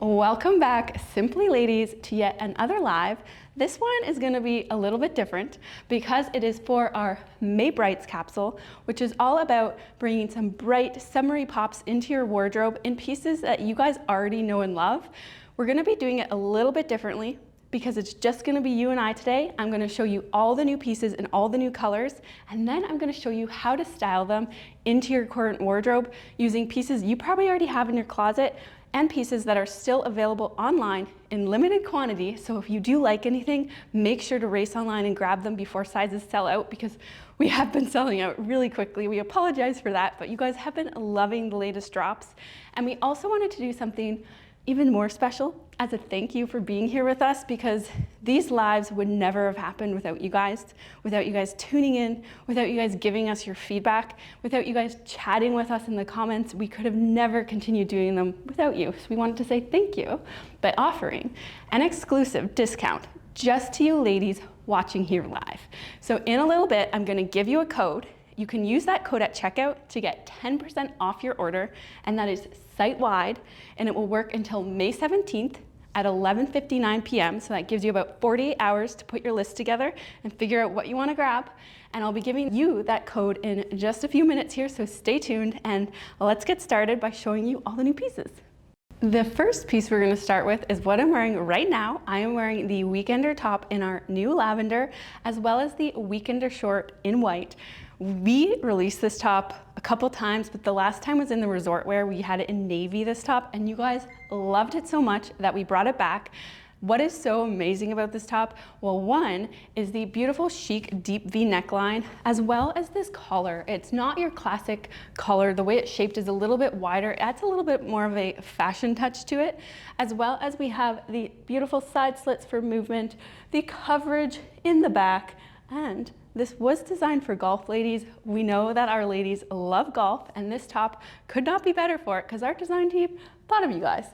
Welcome back, Sympli ladies, to yet another live. This one is going to be a little bit different because it is for our May Brights capsule, which is all about bringing some bright, summery pops into your wardrobe in pieces that you guys already know and love. We're going to be doing it a little bit differently because it's just going to be you and I today. I'm going to show you all the new pieces and all the new colors, and then I'm going to show you how to style them into your current wardrobe using pieces you probably already have in your closet and pieces that are still available online in limited quantity. So if you do like anything, make sure to race online and grab them before sizes sell out, because we have been selling out really quickly. We apologize for that, but you guys have been loving the latest drops. And we also wanted to do something even more special as a thank you for being here with us, because these lives would never have happened without you guys tuning in, without you guys giving us your feedback, without you guys chatting with us in the comments. We could have never continued doing them without you. So we wanted to say thank you by offering an exclusive discount just to you ladies watching here live. So in a little bit, I'm gonna give you a code. You can use that code at checkout to get 10% off your order, and that is site-wide, and it will work until May 17th at 11:59 p.m. So that gives you about 48 hours to put your list together and figure out what you want to grab. And I'll be giving you that code in just a few minutes here, so stay tuned, and let's get started by showing you all the new pieces. The first piece we're going to start with is what I'm wearing right now. I am wearing the Weekender top in our new lavender, as well as the Weekender short in white. We released this top a couple times, but the last time was in the resort wear. We had it in navy, this top, and you guys loved it so much that we brought it back. What is so amazing about this top? Well, one is the beautiful chic deep V neckline, as well as this collar. It's not your classic collar. The way it's shaped is a little bit wider. It adds a little bit more of a fashion touch to it, as well as we have the beautiful side slits for movement, the coverage in the back, and this was designed for golf ladies. We know that our ladies love golf, and this top could not be better for it because our design team thought of you guys.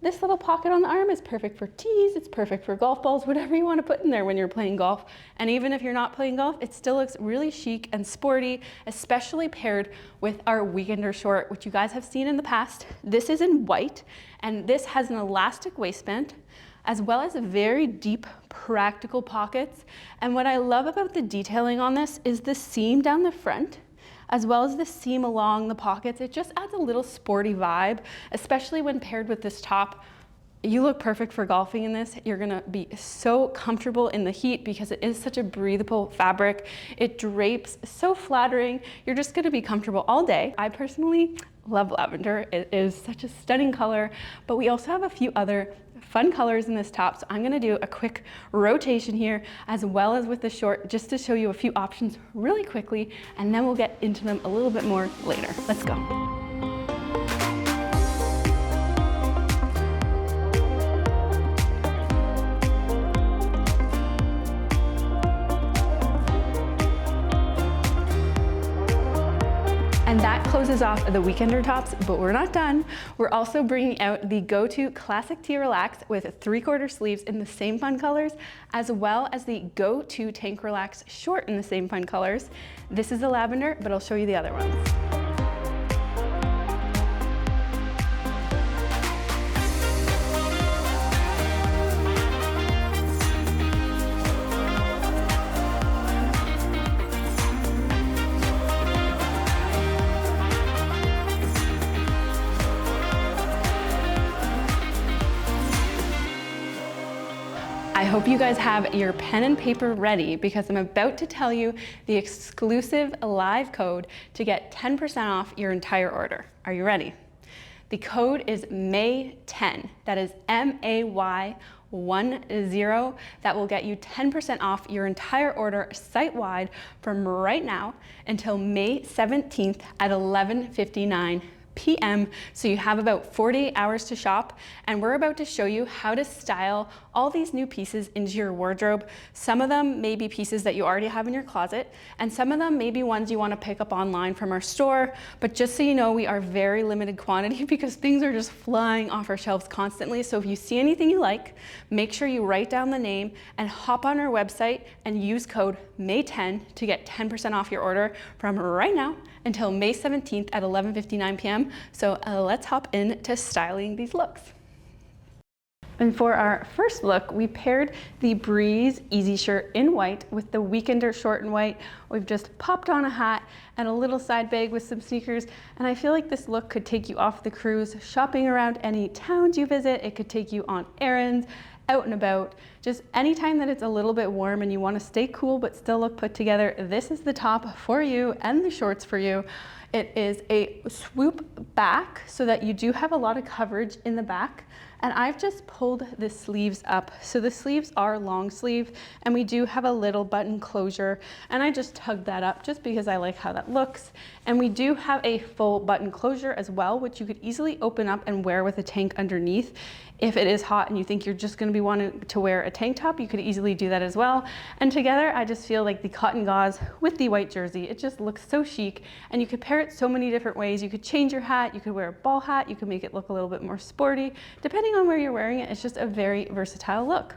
This little pocket on the arm is perfect for tees, it's perfect for golf balls, whatever you want to put in there when you're playing golf. And even if you're not playing golf, it still looks really chic and sporty, especially paired with our Weekender short, which you guys have seen in the past. This is in white, and this has an elastic waistband, as well as very deep, practical pockets. And what I love about the detailing on this is the seam down the front, as well as the seam along the pockets. It just adds a little sporty vibe, especially when paired with this top. You look perfect for golfing in this. You're gonna be so comfortable in the heat because it is such a breathable fabric. It drapes so flattering. You're just gonna be comfortable all day. I personally love lavender. It is such a stunning color, but we also have a few other fun colors in this top. So I'm gonna do a quick rotation here, as well as with the short, just to show you a few options really quickly, and then we'll get into them a little bit more later. Let's go. And that closes off the Weekender tops, but we're not done. We're also bringing out the go-to classic tee relax with 3/4 sleeves in the same fun colors, as well as the go-to tank relax short in the same fun colors. This is a lavender, but I'll show you the other ones. I hope you guys have your pen and paper ready, because I'm about to tell you the exclusive live code to get 10% off your entire order. Are you ready? The code is May10. That is MAY10. That will get you 10% off your entire order site-wide from right now until May 17th at 11:59 p.m. So you have about 48 hours to shop, and we're about to show you how to style all these new pieces into your wardrobe. Some of them may be pieces that you already have in your closet, and some of them may be ones you want to pick up online from our store. But just so you know, we are very limited quantity because things are just flying off our shelves constantly. So if you see anything you like, make sure you write down the name and hop on our website and use code May10 to get 10% off your order from right now until May 17th at 11:59 p.m. So let's hop into styling these looks. And for our first look, we paired the Breeze Easy shirt in white with the Weekender short in white. We've just popped on a hat and a little side bag with some sneakers. And I feel like this look could take you off the cruise, shopping around any towns you visit. It could take you on errands, out and about. Just anytime that it's a little bit warm and you want to stay cool but still look put together, this is the top for you and the shorts for you. It is a swoop back so that you do have a lot of coverage in the back. And I've just pulled the sleeves up. So the sleeves are long sleeve and we do have a little button closure. And I just tugged that up just because I like how that looks. And we do have a full button closure as well, which you could easily open up and wear with a tank underneath. If it is hot and you think you're just going to be wanting to wear a tank top, you could easily do that as well. And together, I just feel like the cotton gauze with the white jersey, it just looks so chic. And you could pair it so many different ways. You could change your hat, you could wear a ball hat, you could make it look a little bit more sporty. Depending on where you're wearing it, it's just a very versatile look.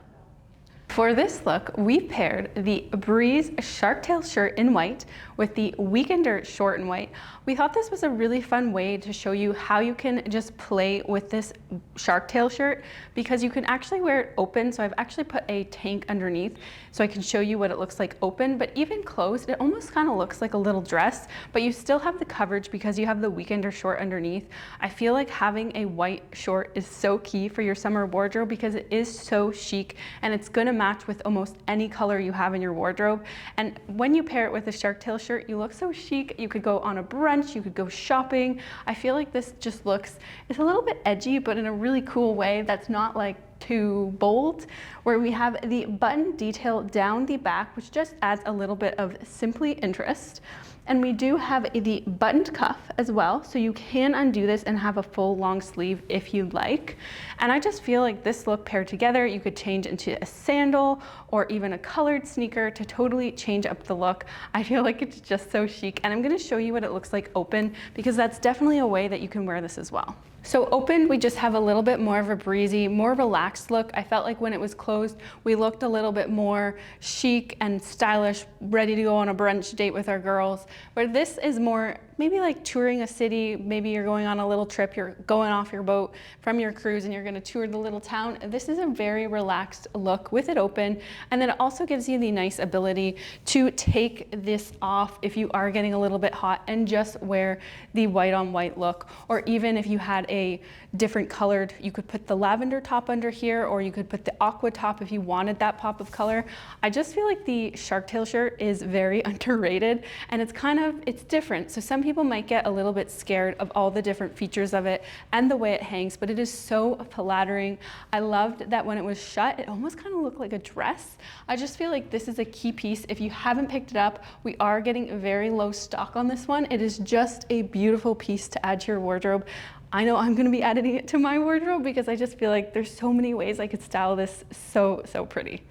For this look, we paired the Breeze Shark Tail shirt in white with the Weekender short in white. We thought this was a really fun way to show you how you can just play with this shark tail shirt, because you can actually wear it open. So I've actually put a tank underneath so I can show you what it looks like open, but even closed, it almost kind of looks like a little dress, but you still have the coverage because you have the Weekender short underneath. I feel like having a white short is so key for your summer wardrobe because it is so chic and it's gonna match with almost any color you have in your wardrobe. And when you pair it with a shark tail shirt, you look so chic. You could go on a brunch, you could go shopping. I feel like this just looks, it's a little bit edgy, but in a really cool way that's not like too bold, where we have the button detail down the back, which just adds a little bit of Sympli interest. And we do have the buttoned cuff as well, so you can undo this and have a full long sleeve if you'd like. And I just feel like this look paired together, you could change into a sandal or even a colored sneaker to totally change up the look. I feel like it's just so chic, and I'm gonna show you what it looks like open, because that's definitely a way that you can wear this as well. So open, we just have a little bit more of a breezy, more relaxed look. I felt like when it was closed, we looked a little bit more chic and stylish, ready to go on a brunch date with our girls. Where this is more maybe like touring a city, maybe you're going on a little trip, you're going off your boat from your cruise and you're gonna tour the little town. This is a very relaxed look with it open. And then it also gives you the nice ability to take this off if you are getting a little bit hot and just wear the white on white look. Or even if you had a different colored, you could put the lavender top under here, or you could put the aqua top if you wanted that pop of color. I just feel like the shark tail shirt is very underrated, and it's different. So some people might get a little bit scared of all the different features of it and the way it hangs, but it is so flattering. I loved that when it was shut, it almost kind of looked like a dress. I just feel like this is a key piece. If you haven't picked it up, we are getting very low stock on this one. It is just a beautiful piece to add to your wardrobe. I know I'm gonna be adding it to my wardrobe because I just feel like there's so many ways I could style this so pretty.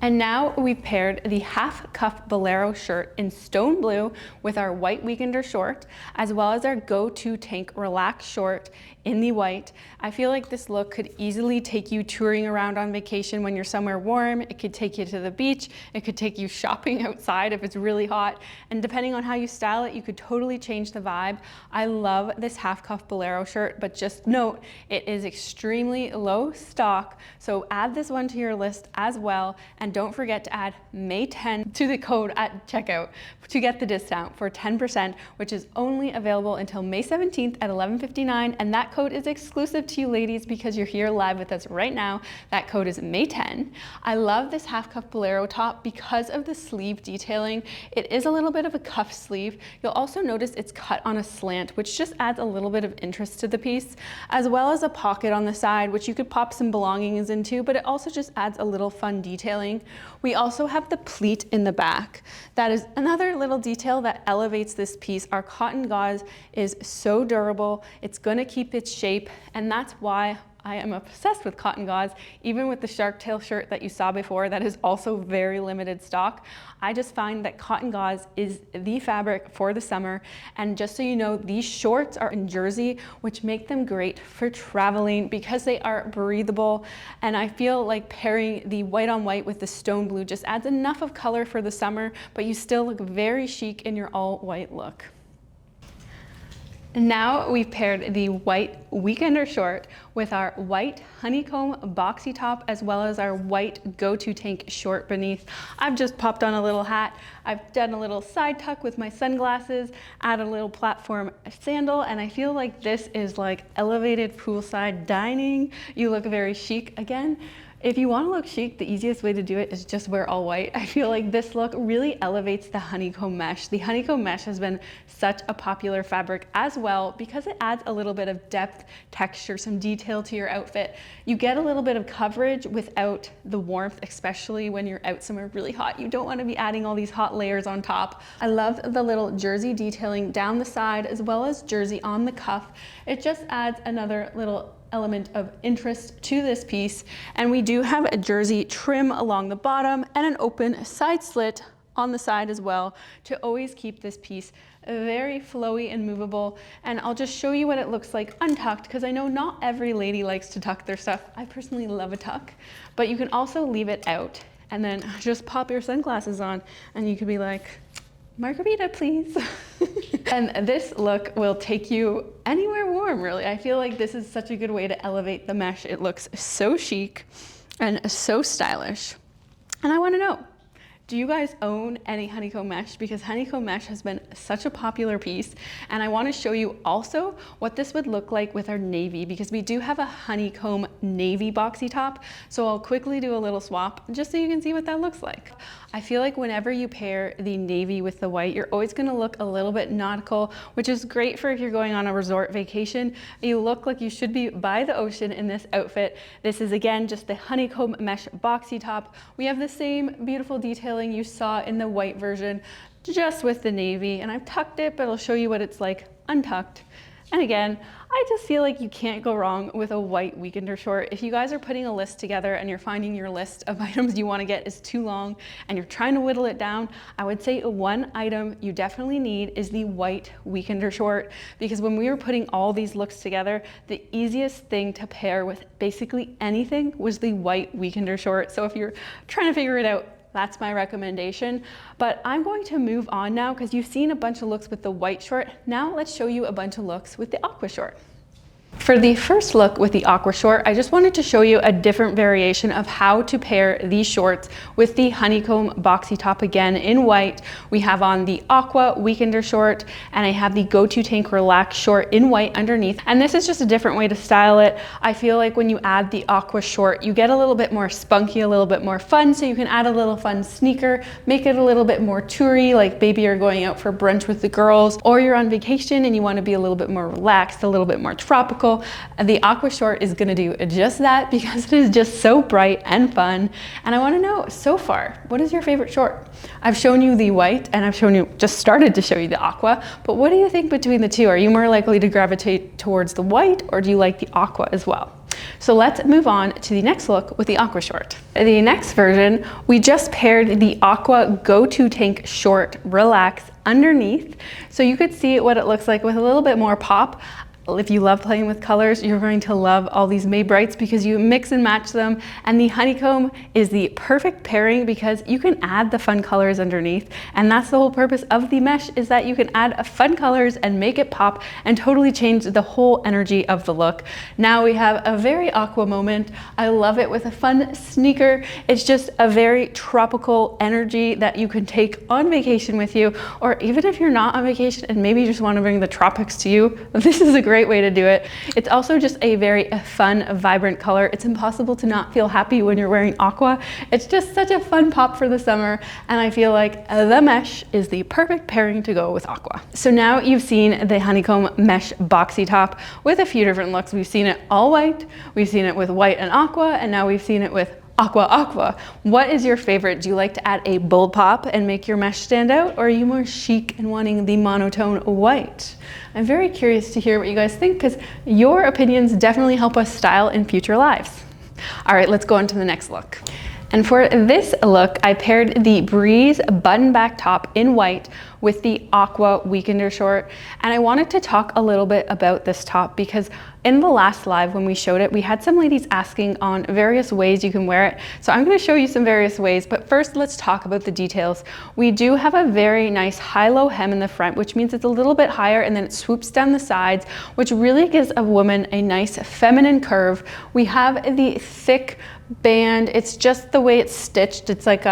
And now we've paired the half cuff bolero shirt in stone blue with our white Weekender short, as well as our go-to tank relax short in the white. I feel like this look could easily take you touring around on vacation when you're somewhere warm. It could take you to the beach. It could take you shopping outside if it's really hot. And depending on how you style it, you could totally change the vibe. I love this half cuff bolero shirt, but just note, it is extremely low stock. So add this one to your list as well. And don't forget to add May 10 to the code at checkout to get the discount for 10%, which is only available until May 17th at 11:59. And that code is exclusive to you ladies because you're here live with us right now. That code is May 10. I love this half cuff bolero top because of the sleeve detailing. It is a little bit of a cuff sleeve. You'll also notice it's cut on a slant, which just adds a little bit of interest to the piece, as well as a pocket on the side, which you could pop some belongings into, but it also just adds a little fun detailing. We also have the pleat in the back. That is another little detail that elevates this piece. Our cotton gauze is so durable. It's gonna keep its shape, and that's why I am obsessed with cotton gauze, even with the shark tail shirt that you saw before that is also very limited stock. I just find that cotton gauze is the fabric for the summer. And just so you know, these shorts are in jersey, which make them great for traveling because they are breathable. And I feel like pairing the white on white with the stone blue just adds enough of color for the summer, but you still look very chic in your all white look. Now we've paired the white Weekender short with our white honeycomb boxy top, as well as our white go-to tank short beneath. I've just popped on a little hat. I've done a little side tuck with my sunglasses, added a little platform sandal, and I feel like this is like elevated poolside dining. You look very chic again. If you want to look chic, the easiest way to do it is just wear all white. I feel like this look really elevates the honeycomb mesh. The honeycomb mesh has been such a popular fabric as well because it adds a little bit of depth, texture, some detail to your outfit. You get a little bit of coverage without the warmth, especially when you're out somewhere really hot. You don't want to be adding all these hot layers on top. I love the little jersey detailing down the side as well as jersey on the cuff. It just adds another little element of interest to this piece. And we do have a jersey trim along the bottom and an open side slit on the side as well to always keep this piece very flowy and movable. And I'll just show you what it looks like untucked, because I know not every lady likes to tuck their stuff. I personally love a tuck, but you can also leave it out and then just pop your sunglasses on and you could be like, margarita, please. And this look will take you anywhere warm, really. I feel like this is such a good way to elevate the mesh. It looks so chic and so stylish. And I want to know, do you guys own any honeycomb mesh? Because honeycomb mesh has been such a popular piece. And I want to show you also what this would look like with our navy, because we do have a honeycomb navy boxy top. So I'll quickly do a little swap just so you can see what that looks like. I feel like whenever you pair the navy with the white, you're always going to look a little bit nautical, which is great for if you're going on a resort vacation. You look like you should be by the ocean in this outfit. This is again just the honeycomb mesh boxy top. We have the same beautiful detailing you saw in the white version, just with the navy, and I've tucked it, but I'll show you what it's like untucked. And again, I just feel like you can't go wrong with a white weekender short. If you guys are putting a list together and you're finding your list of items you want to get is too long and you're trying to whittle it down, I would say one item you definitely need is the white weekender short, because when we were putting all these looks together, the easiest thing to pair with basically anything was the white weekender short. So if you're trying to figure it out, that's my recommendation. But I'm going to move on now because you've seen a bunch of looks with the white short. Now let's show you a bunch of looks with the aqua short. For the first look with the aqua short, I just wanted to show you a different variation of how to pair these shorts with the honeycomb boxy top again in white. We have on the aqua weekender short, and I have the go-to tank relax short in white underneath. And this is just a different way to style it. I feel like when you add the aqua short, you get a little bit more spunky, a little bit more fun. So you can add a little fun sneaker, make it a little bit more toury, like maybe you're going out for brunch with the girls, or you're on vacation and you want to be a little bit more relaxed, a little bit more tropical. The aqua short is going to do just that because it is just so bright and fun. And I want to know, so far, what is your favorite short? I've shown you the white and I've just started to show you the aqua, but what do you think between the two? Are you more likely to gravitate towards the white, or do you like the aqua as well? So let's move on to the next look with the aqua short. The next version, we just paired the aqua go-to tank short relax underneath. So you could see what it looks like with a little bit more pop. If you love playing with colors, you're going to love all these May Brights because you mix and match them. And the honeycomb is the perfect pairing because you can add the fun colors underneath. And that's the whole purpose of the mesh, is that you can add fun colors and make it pop and totally change the whole energy of the look. Now we have a very aqua moment. I love it with a fun sneaker. It's just a very tropical energy that you can take on vacation with you, or even if you're not on vacation and maybe you just want to bring the tropics to you, this is a great way to do it. It's also just a very fun, vibrant color. It's impossible to not feel happy when you're wearing aqua. It's just such a fun pop for the summer, and I feel like the mesh is the perfect pairing to go with aqua. So now you've seen the honeycomb mesh boxy top with a few different looks. We've seen it all white, we've seen it with white and aqua, and now we've seen it with aqua. What is your favorite? Do you like to add a bold pop and make your mesh stand out, or are you more chic and wanting the monotone white? I'm very curious to hear what you guys think, because your opinions definitely help us style in future lives. All right, let's go on to the next look. And for this look, I paired the Breeze button back top in white with the Aqua weekender short. And I wanted to talk a little bit about this top because in the last live when we showed it, we had some ladies asking on various ways you can wear it. So I'm going to show you some various ways, but first let's talk about the details. We do have a very nice high-low hem in the front, which means it's a little bit higher and then it swoops down the sides, which really gives a woman a nice feminine curve. We have the thick band. It's just the way it's stitched. It's like,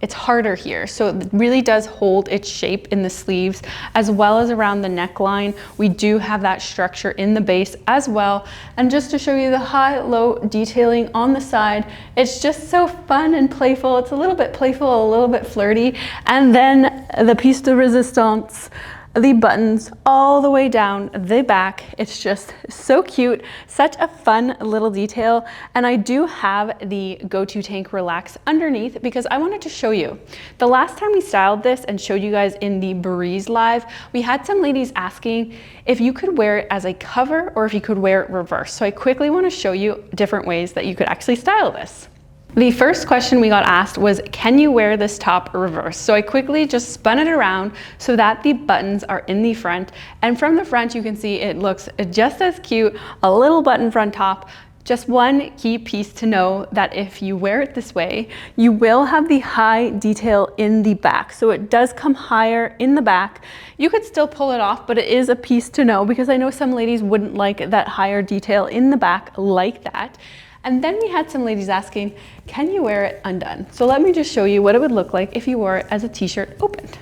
it's harder here, so it really does hold its shape in the sleeves as well as around the neckline. We do have that structure in the base as well. And just to show you the high-low detailing on the side, it's just so fun and playful. It's a little bit playful, a little bit flirty. And then the piece de resistance, the buttons all the way down the back. It's just so cute, such a fun little detail. And I do have the Go-To Tank Relax underneath because I wanted to show you. The last time we styled this and showed you guys in the Breeze live, we had some ladies asking if you could wear it as a cover or if you could wear it reverse. So I quickly want to show you different ways that you could actually style this. The first question we got asked was, can you wear this top reverse? So I quickly just spun it around so that the buttons are in the front. And from the front, you can see it looks just as cute, a little button front top. Just one key piece to know that if you wear it this way, you will have the high detail in the back. So it does come higher in the back. You could still pull it off, but it is a piece to know because I know some ladies wouldn't like that higher detail in the back like that. And then we had some ladies asking, can you wear it undone? So let me just show you what it would look like if you wore it as a t-shirt opened.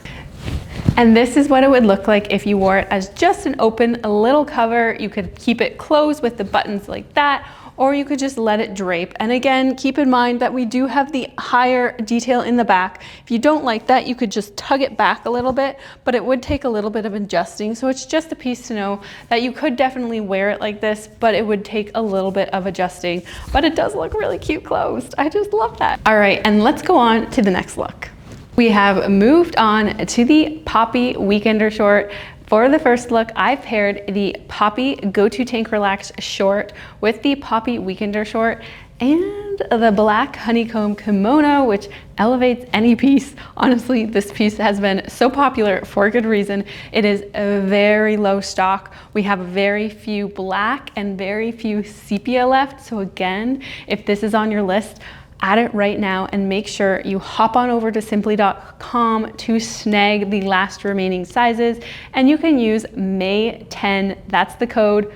And this is what it would look like if you wore it as just an open, a little cover. You could keep it closed with the buttons like that, or you could just let it drape. And again, keep in mind that we do have the higher detail in the back. If you don't like that, you could just tug it back a little bit, but it would take a little bit of adjusting. So it's just a piece to know that you could definitely wear it like this, but it would take a little bit of adjusting. But it does look really cute closed. I just love that. All right, and let's go on to the next look. We have moved on to the Poppy Weekender short. For the first look, I paired the Poppy Go-To Tank Relax short with the Poppy Weekender short and the black Honeycomb Kimono, which elevates any piece. Honestly, this piece has been so popular for good reason. It is a very low stock. We have very few black and very few sepia left. So again, if this is on your list, add it right now and make sure you hop on over to sympli.com to snag the last remaining sizes. And you can use May 10, that's the code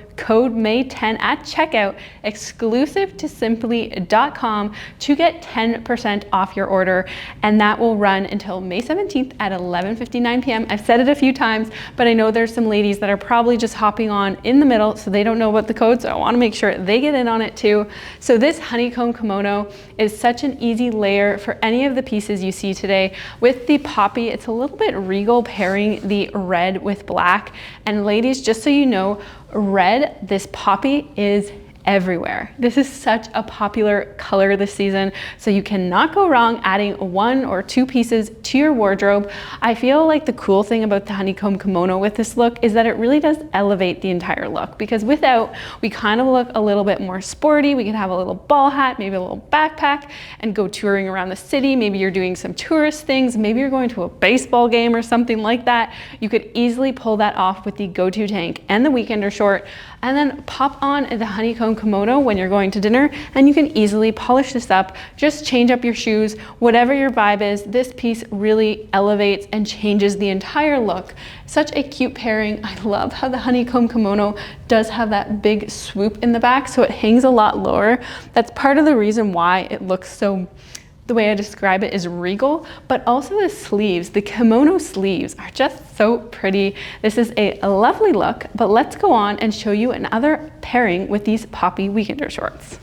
May 10 at checkout, exclusive to sympli.com to get 10% off your order. And that will run until May 17th at 11:59 p.m. I've said it a few times, but I know there's some ladies that are probably just hopping on in the middle, so they don't know about the code. So I want to make sure they get in on it too. So this Honeycomb Kimono is such an easy layer for any of the pieces you see today. With the Poppy, it's a little bit regal pairing the red with black. And ladies, just so you know, red, this Poppy is everywhere. This is such a popular color this season, so you cannot go wrong adding one or two pieces to your wardrobe. I feel like the cool thing about the Honeycomb Kimono with this look is that it really does elevate the entire look, because without, we kind of look a little bit more sporty. We can have a little ball hat, maybe a little backpack, and go touring around the city. Maybe you're doing some tourist things. Maybe you're going to a baseball game or something like that. You could easily pull that off with the Go-To Tank and the Weekender short, and then pop on the Honeycomb Kimono when you're going to dinner, and you can easily polish this up. Just change up your shoes, whatever your vibe is. This piece really elevates and changes the entire look. Such a cute pairing. I love how the Honeycomb Kimono does have that big swoop in the back, so it hangs a lot lower. That's part of the reason why it looks so, the way I describe it is regal, but also the sleeves, the kimono sleeves are just so pretty. This is a lovely look, but let's go on and show you another pairing with these Poppy Weekender shorts.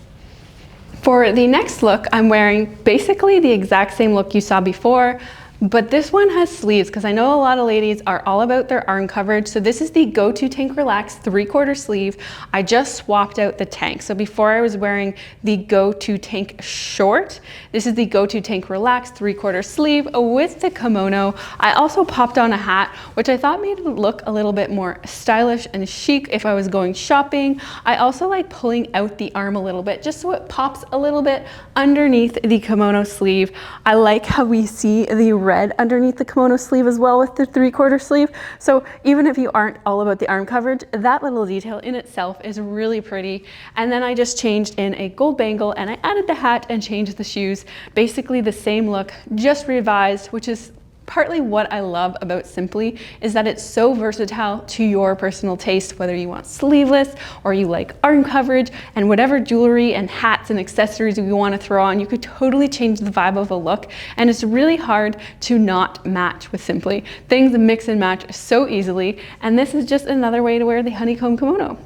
For the next look, I'm wearing basically the exact same look you saw before, but this one has sleeves because I know a lot of ladies are all about their arm coverage. So this is the Go-To Tank Relax 3/4 sleeve. I just swapped out the tank. So before I was wearing the Go-To Tank short, this is the Go-To Tank Relax 3/4 sleeve with the kimono. I also popped on a hat, which I thought made it look a little bit more stylish and chic if I was going shopping. I also like pulling out the arm a little bit just so it pops a little bit underneath the kimono sleeve. I like how we see the red underneath the kimono sleeve as well with the 3/4 sleeve. So even if you aren't all about the arm coverage, that little detail in itself is really pretty. And then I just changed in a gold bangle and I added the hat and changed the shoes. Basically the same look, just revised, which is partly what I love about Sympli, is that it's so versatile to your personal taste, whether you want sleeveless or you like arm coverage, and whatever jewelry and hats and accessories you want to throw on, you could totally change the vibe of a look. And it's really hard to not match with Sympli. Things mix and match so easily, and this is just another way to wear the honeycomb kimono.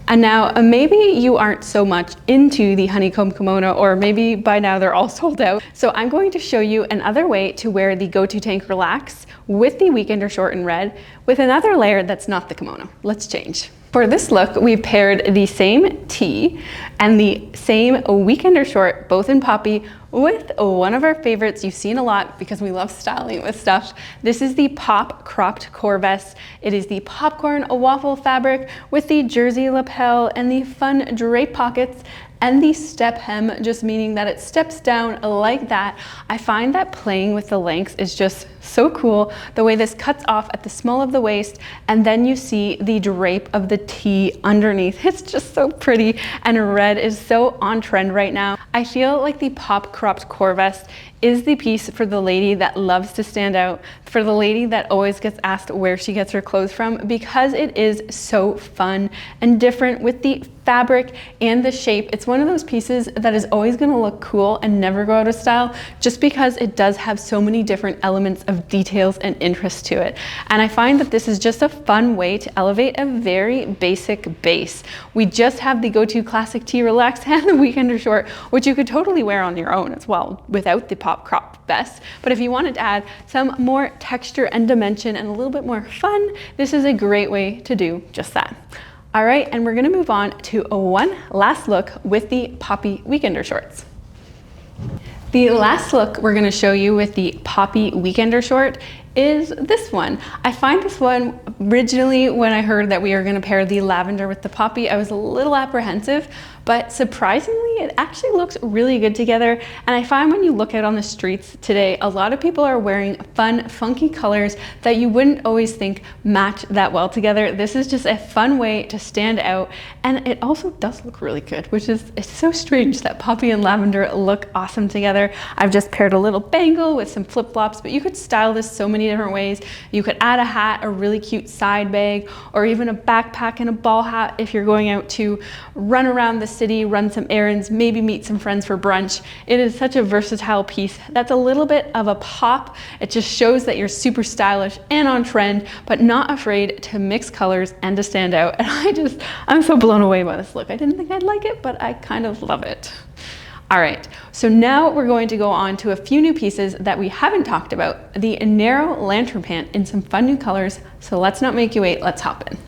And now maybe you aren't so much into the honeycomb kimono, or maybe by now they're all sold out. So I'm going to show you another way to wear the Go To Tank Relax with the weekender short in red with another layer that's not the kimono. Let's change. For this look, we paired the same tee and the same weekender short, both in poppy, with one of our favorites you've seen a lot because we love styling with stuff. This is the pop cropped core vest. It is the popcorn waffle fabric with the jersey lapel and the fun drape pockets and the step hem, just meaning that it steps down like that. I find that playing with the lengths is just so cool. The way this cuts off at the small of the waist, and then you see the drape of the tee underneath. It's just so pretty, and red is so on trend right now. I feel like the pop cropped core vest is the piece for the lady that loves to stand out, for the lady that always gets asked where she gets her clothes from, because it is so fun and different with the fabric and the shape. It's one of those pieces that is always going to look cool and never go out of style, just because it does have so many different elements of details and interest to it. And I find that this is just a fun way to elevate a very basic base. We just have the Go To Classic Tee Relax and the weekender short, which you could totally wear on your own as well without the pop crop vest. But if you wanted to add some more texture and dimension and a little bit more fun, this is a great way to do just that. All right, and we're gonna move on to one last look with the poppy weekender shorts. The last look we're gonna show you with the poppy weekender short is this one. I find this one, originally when I heard that we were gonna pair the lavender with the poppy, I was a little apprehensive, but surprisingly, it actually looks really good together. And I find when you look out on the streets today, a lot of people are wearing fun, funky colors that you wouldn't always think match that well together. This is just a fun way to stand out. And it also does look really good, which is, it's so strange that poppy and lavender look awesome together. I've just paired a little bangle with some flip-flops, but you could style this so many different ways. You could add a hat, a really cute side bag, or even a backpack and a ball hat if you're going out to run around the city, run some errands, maybe meet some friends for brunch. It is such a versatile piece that's a little bit of a pop. It just shows that you're super stylish and on trend, but not afraid to mix colors and to stand out. And I'm so blown away by this look. I didn't think I'd like it, but I kind of love it. All right, so now we're going to go on to a few new pieces that we haven't talked about. The narrow lantern pant in some fun new colors. So let's not make you wait, let's hop in.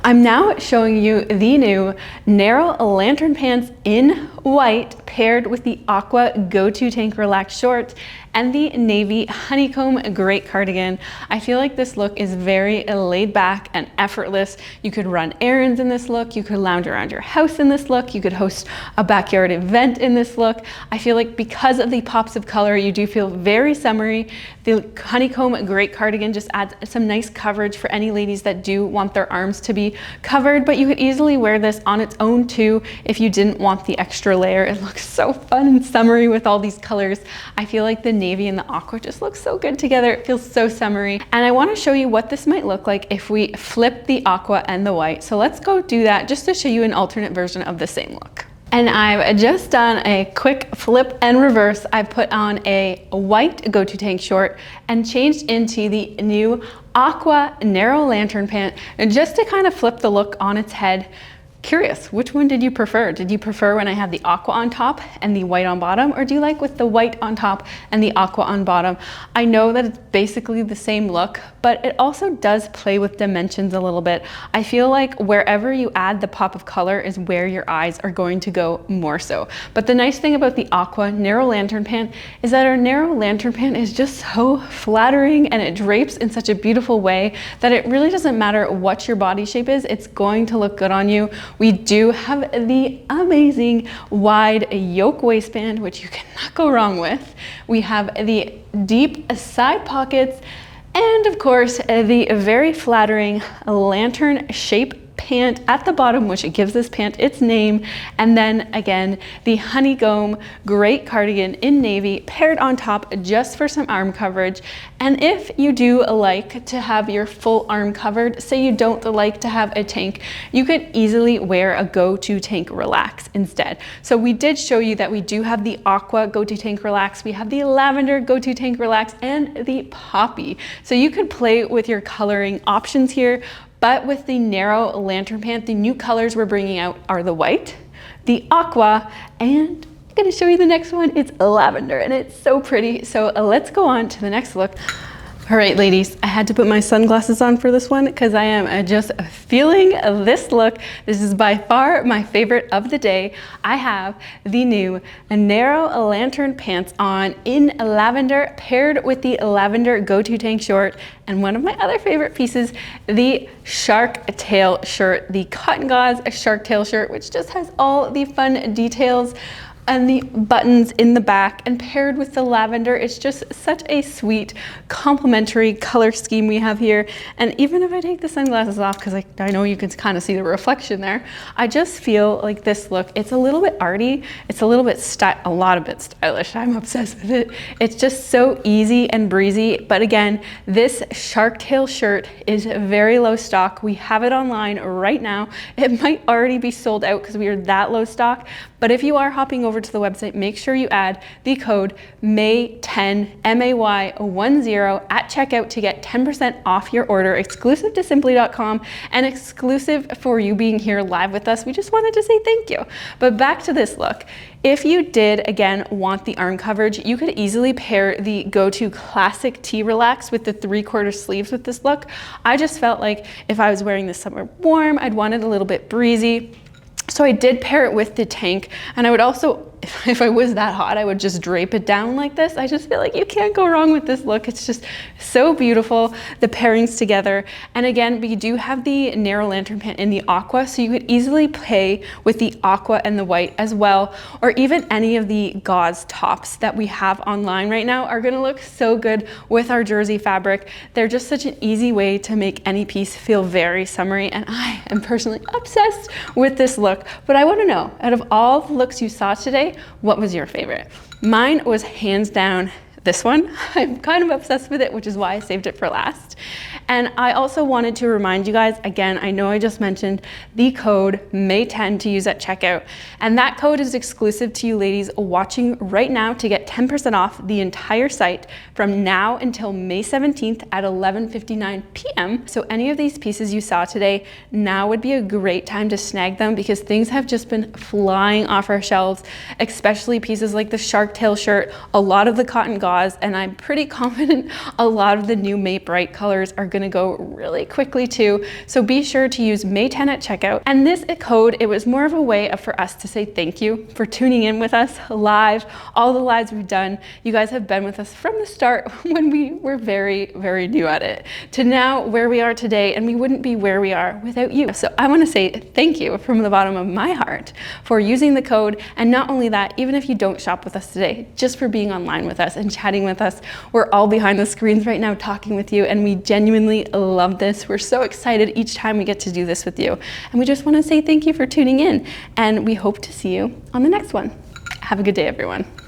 I'm now showing you the new narrow lantern pants in white paired with the Aqua Go To Tank Relax shorts and the navy honeycomb great cardigan. I feel like this look is very laid back and effortless. You could run errands in this look. You could lounge around your house in this look. You could host a backyard event in this look. I feel like because of the pops of color, you do feel very summery. The honeycomb great cardigan just adds some nice coverage for any ladies that do want their arms to be covered, but you could easily wear this on its own too if you didn't want the extra layer. It looks so fun and summery with all these colors. I feel like the navy and the aqua just look so good together. It feels so summery. And I want to show you what this might look like if we flip the aqua and the white. So let's go do that just to show you an alternate version of the same look. And I've just done a quick flip and reverse. I put on a white Go To Tank short and changed into the new Aqua narrow lantern pant, and just to kind of flip the look on its head. Curious, which one did you prefer? Did you prefer when I had the aqua on top and the white on bottom, or do you like with the white on top and the aqua on bottom? I know that it's basically the same look, but it also does play with dimensions a little bit. I feel like wherever you add the pop of color is where your eyes are going to go more so. But the nice thing about the aqua narrow lantern pant is that our narrow lantern pant is just so flattering, and it drapes in such a beautiful way that it really doesn't matter what your body shape is, it's going to look good on you. We do have the amazing wide yoke waistband, which you cannot go wrong with. We have the deep side pockets, and of course, the very flattering lantern shape pant at the bottom, which gives this pant its name. And then again, the honeycomb great cardigan in navy paired on top just for some arm coverage. And if you do like to have your full arm covered, say you don't like to have a tank, you could easily wear a go-to tank relax instead. So we did show you that we do have the aqua go-to tank relax, we have the lavender go-to tank relax, and the poppy. So you could play with your coloring options here. But with the narrow lantern pant, the new colors we're bringing out are the white, the aqua, and I'm gonna show you the next one. It's lavender, and it's so pretty. So let's go on to the next look. All right, ladies, I had to put my sunglasses on for this one because I am just feeling this look. This is by far my favorite of the day. I have the new narrow lantern pants on in lavender paired with the lavender go-to tank short. And one of my other favorite pieces, the shark tail shirt, the cotton gauze shark tail shirt, which just has all the fun details and the buttons in the back, and paired with the lavender, it's just such a sweet complementary color scheme we have here. And even if I take the sunglasses off, because I know you can kind of see the reflection there, I just feel like this look, it's a little bit arty, it's a little bit stylish. I'm obsessed with it. It's just so easy and breezy. But again, this shark tail shirt is very low stock. We have it online right now. It might already be sold out because we are that low stock. But if you are hopping over to the website, make sure you add the code MAY10, MAY10 at checkout to get 10% off your order, exclusive to Sympli.com and exclusive for you being here live with us. We just wanted to say thank you. But back to this look. If you did, again, want the arm coverage, you could easily pair the go-to classic tee relax with the 3/4 sleeves with this look. I just felt like if I was wearing this somewhere warm, I'd want it a little bit breezy. So I did pair it with the tank, and I would also, if I was that hot, I would just drape it down like this. I just feel like you can't go wrong with this look. It's just so beautiful, the pairings together. And again, we do have the narrow lantern pant in the aqua, so you could easily play with the aqua and the white as well, or even any of the gauze tops that we have online right now are gonna look so good with our jersey fabric. They're just such an easy way to make any piece feel very summery, and I am personally obsessed with this look. But I wanna know, out of all the looks you saw today, what was your favorite? Mine was hands down this one. I'm kind of obsessed with it, which is why I saved it for last. And I also wanted to remind you guys, again, I know I just mentioned the code MAY10 to use at checkout. And that code is exclusive to you ladies watching right now to get 10% off the entire site from now until May 17th at 11:59 p.m. So any of these pieces you saw today, now would be a great time to snag them because things have just been flying off our shelves, especially pieces like the shark tail shirt, a lot of the cotton gauze, and I'm pretty confident a lot of the new May Bright colors are gonna go really quickly too. So be sure to use May10 at checkout. And this code, it was more of a way for us to say thank you for tuning in with us live, all the lives we've done. You guys have been with us from the start when we were very, very new at it to now where we are today, and we wouldn't be where we are without you. So I wanna say thank you from the bottom of my heart for using the code. And not only that, even if you don't shop with us today, just for being online with us and chatting with us. We're all behind the screens right now talking with you, and we genuinely love this. We're so excited each time we get to do this with you. And we just want to say thank you for tuning in, and we hope to see you on the next one. Have a good day, everyone.